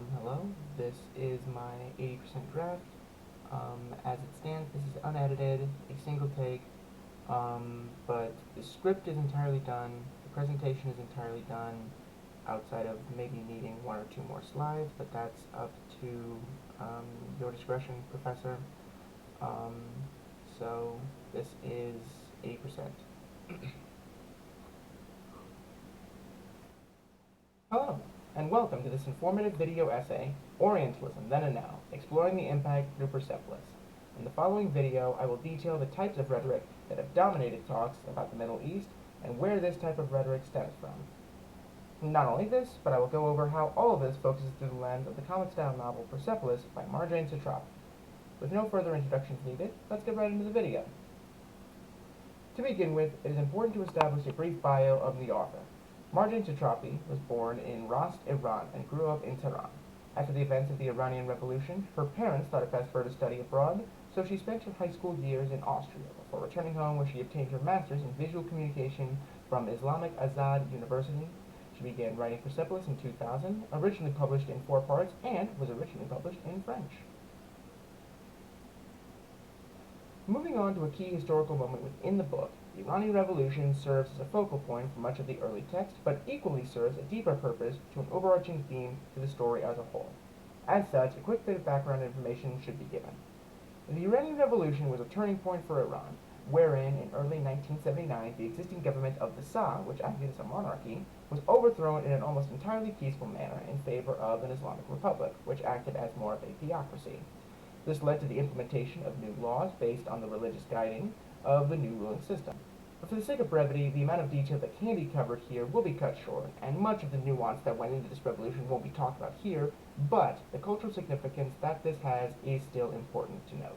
Hello, this is my 80% draft. As it stands, this is unedited, a single take, but the script is entirely done, the presentation is entirely done, outside of maybe needing one or two more slides, but that's up to your discretion, Professor. Um, so this is 80%. Hello, and welcome to this informative video essay, Orientalism Then and Now, Exploring the Impact Through Persepolis. In the following video, I will detail the types of rhetoric that have dominated talks about the Middle East and where this type of rhetoric stems from. Not only this, but I will go over how all of this focuses through the lens of the comic-style novel Persepolis by Marjane Satrapi. With no further introductions needed, let's get right into the video. To begin with, it is important to establish a brief bio of the author. Marjane Satrapi was born in Rast, Iran, and grew up in Tehran. After the events of the Iranian Revolution, her parents thought it best for her to study abroad, so she spent her high school years in Austria before returning home where she obtained her master's in visual communication from Islamic Azad University. She began writing Persepolis in 2000, originally published in 4 parts, and was originally published in French. Moving on to a key historical moment within the book, the Iranian Revolution serves as a focal point for much of the early text, but equally serves a deeper purpose to an overarching theme to the story as a whole. As such, a quick bit of background information should be given. The Iranian Revolution was a turning point for Iran, wherein in early 1979 the existing government of the Shah, which acted as a monarchy, was overthrown in an almost entirely peaceful manner in favor of an Islamic republic, which acted as more of a theocracy. This led to the implementation of new laws based on the religious guiding of the new ruling system. But for the sake of brevity, the amount of detail that can be covered here will be cut short, and much of the nuance that went into this revolution won't be talked about here, but the cultural significance that this has is still important to note.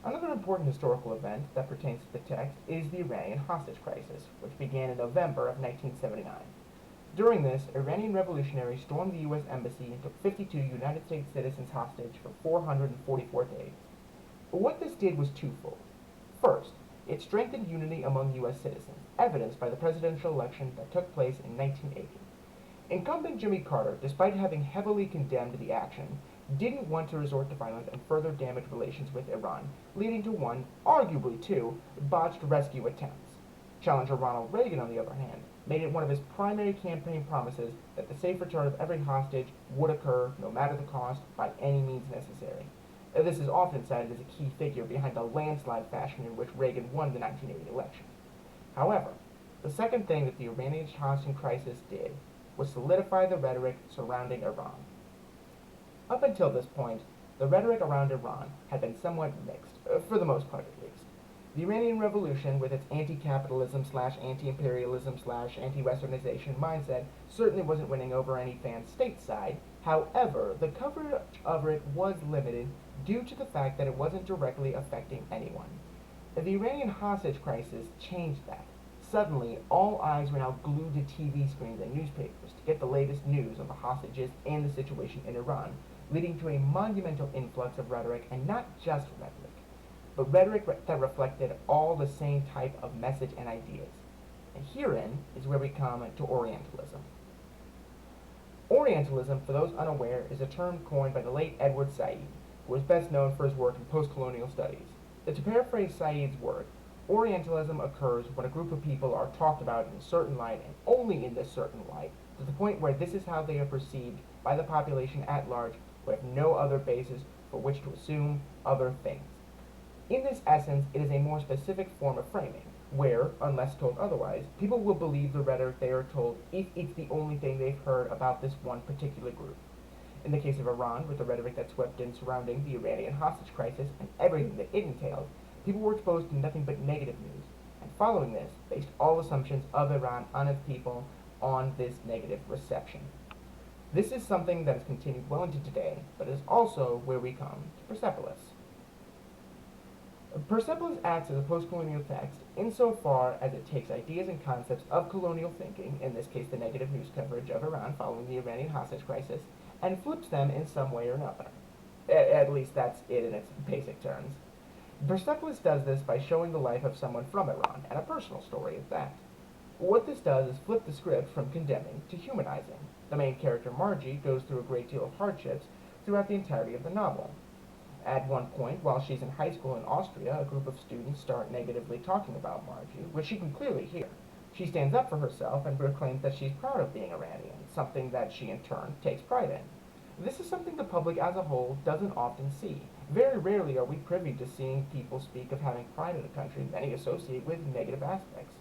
Another important historical event that pertains to the text is the Iranian hostage crisis, which began in November of 1979. During this, Iranian revolutionaries stormed the U.S. Embassy and took 52 United States citizens hostage for 444 days. But what this did was twofold. First, it strengthened unity among U.S. citizens, evidenced by the presidential election that took place in 1980. Incumbent Jimmy Carter, despite having heavily condemned the action, didn't want to resort to violence and further damage relations with Iran, leading to one, arguably two, botched rescue attempts. Challenger Ronald Reagan, on the other hand, made it one of his primary campaign promises that the safe return of every hostage would occur, no matter the cost, by any means necessary. This is often cited as a key figure behind the landslide fashion in which Reagan won the 1980 election. However, the second thing that the Iranian hostage crisis did was solidify the rhetoric surrounding Iran. Up until this point, the rhetoric around Iran had been somewhat mixed, for the most part at least. The Iranian Revolution, with its anti-capitalism slash anti-imperialism slash anti-westernization mindset, certainly wasn't winning over any fans stateside. However, the coverage of it was limited due to the fact that it wasn't directly affecting anyone. The Iranian hostage crisis changed that. Suddenly, all eyes were now glued to TV screens and newspapers to get the latest news on the hostages and the situation in Iran, leading to a monumental influx of rhetoric, and not just rhetoric, but rhetoric that reflected all the same type of message and ideas. And herein is where we come to Orientalism. Orientalism, for those unaware, is a term coined by the late Edward Said, who is best known for his work in post-colonial studies. To paraphrase Said's work, Orientalism occurs when a group of people are talked about in a certain light, and only in this certain light, to the point where this is how they are perceived by the population at large, who have no other basis for which to assume other things. In this essence, it is a more specific form of framing, where, unless told otherwise, people will believe the rhetoric they are told if it's the only thing they've heard about this one particular group. In the case of Iran, with the rhetoric that swept in surrounding the Iranian hostage crisis and everything that it entailed, people were exposed to nothing but negative news, and following this, based all assumptions of Iran on its people on this negative reception. This is something that has continued well into today, but is also where we come to Persepolis. Persepolis acts as a post-colonial text insofar as it takes ideas and concepts of colonial thinking, in this case the negative news coverage of Iran following the Iranian hostage crisis, and flips them in some way or another. At least that's it in its basic terms. Persepolis does this by showing the life of someone from Iran, and a personal story at that. What this does is flip the script from condemning to humanizing. The main character, Margie, goes through a great deal of hardships throughout the entirety of the novel. At one point, while she's in high school in Austria, a group of students start negatively talking about Margie, which she can clearly hear. She stands up for herself and proclaims that she's proud of being Iranian, something that she in turn takes pride in. This is something the public as a whole doesn't often see. Very rarely are we privy to seeing people speak of having pride in a country many associate with negative aspects.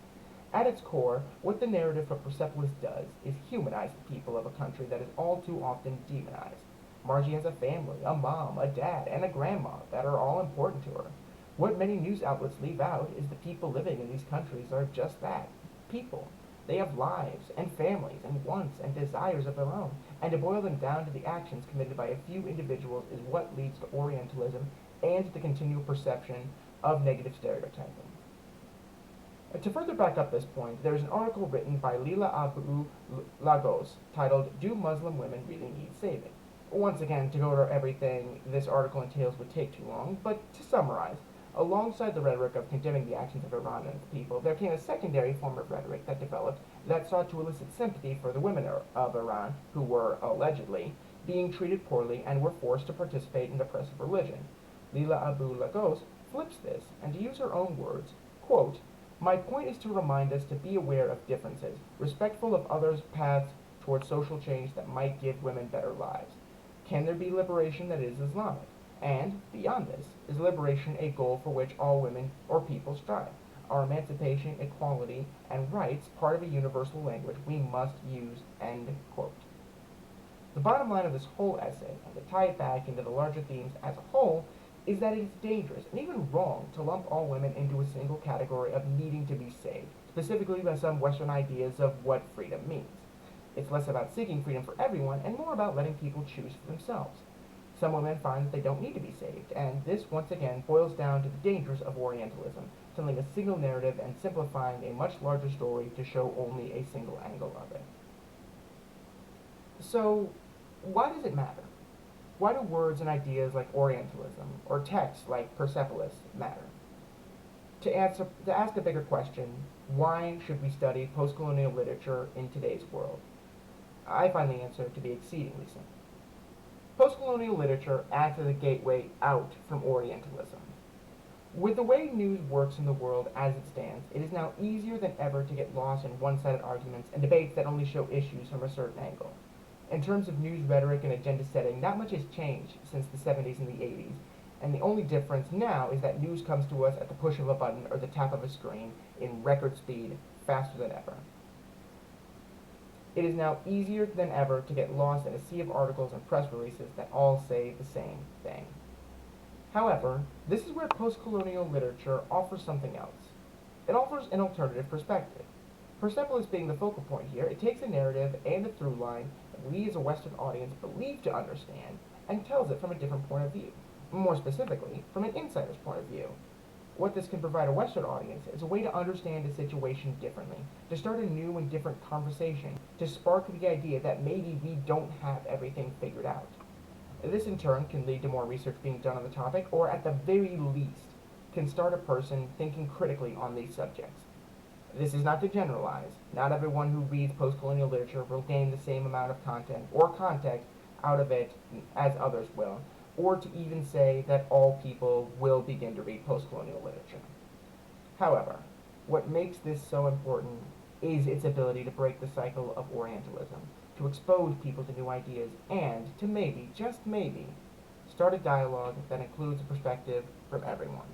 At its core, what the narrative for Persepolis does is humanize the people of a country that is all too often demonized. Margie has a family, a mom, a dad, and a grandma that are all important to her. What many news outlets leave out is the people living in these countries are just that, people. They have lives and families and wants and desires of their own, and to boil them down to the actions committed by a few individuals is what leads to Orientalism and the continual perception of negative stereotyping. To further back up this point, there is an article written by Leila Abu Lagos titled "Do Muslim Women Really Need Saving?" Once again, to go over everything this article entails would take too long, but to summarize, alongside the rhetoric of condemning the actions of Iran and its people, there came a secondary form of rhetoric that developed that sought to elicit sympathy for the women of Iran who were, allegedly, being treated poorly and were forced to participate in oppressive religion. Leila Abu Lagos flips this, and to use her own words, quote, "My point is to remind us to be aware of differences, respectful of others' paths towards social change that might give women better lives. Can there be liberation that is Islamic? And, beyond this, is liberation a goal for which all women or people strive? Are emancipation, equality, and rights part of a universal language we must use?" End quote. The bottom line of this whole essay, and to tie it back into the larger themes as a whole, is that it is dangerous and even wrong to lump all women into a single category of needing to be saved, specifically by some Western ideas of what freedom means. It's less about seeking freedom for everyone and more about letting people choose for themselves. Some women find that they don't need to be saved, and this once again boils down to the dangers of Orientalism, telling a single narrative and simplifying a much larger story to show only a single angle of it. So, why does it matter? Why do words and ideas like Orientalism or texts like Persepolis matter? To ask a bigger question, why should we study postcolonial literature in today's world? I find the answer to be exceedingly simple. Postcolonial literature acts as a gateway out from Orientalism. With the way news works in the world as it stands, it is now easier than ever to get lost in one-sided arguments and debates that only show issues from a certain angle. In terms of news rhetoric and agenda setting, not much has changed since the 70s and the 80s, and the only difference now is that news comes to us at the push of a button or the tap of a screen in record speed, faster than ever. It is now easier than ever to get lost in a sea of articles and press releases that all say the same thing. However, this is where postcolonial literature offers something else. It offers an alternative perspective. Persepolis being the focal point here, it takes a narrative and a through line that we as a Western audience believe to understand and tells it from a different point of view. More specifically, from an insider's point of view. What this can provide a Western audience is a way to understand a situation differently, to start a new and different conversation, to spark the idea that maybe we don't have everything figured out. This in turn can lead to more research being done on the topic, or at the very least, can start a person thinking critically on these subjects. This is not to generalize. Not everyone who reads postcolonial literature will gain the same amount of content or context out of it as others will, or to even say that all people will begin to read postcolonial literature. However, what makes this so important is its ability to break the cycle of Orientalism, to expose people to new ideas, and to maybe, just maybe, start a dialogue that includes a perspective from everyone.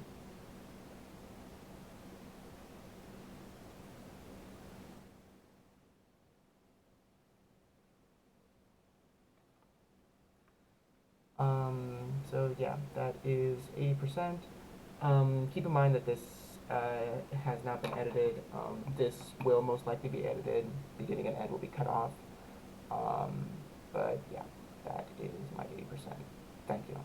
So yeah, that is 80%. Keep in mind that this has not been edited. This will most likely be edited. Beginning and end will be cut off. But yeah, that is my 80%. Thank you.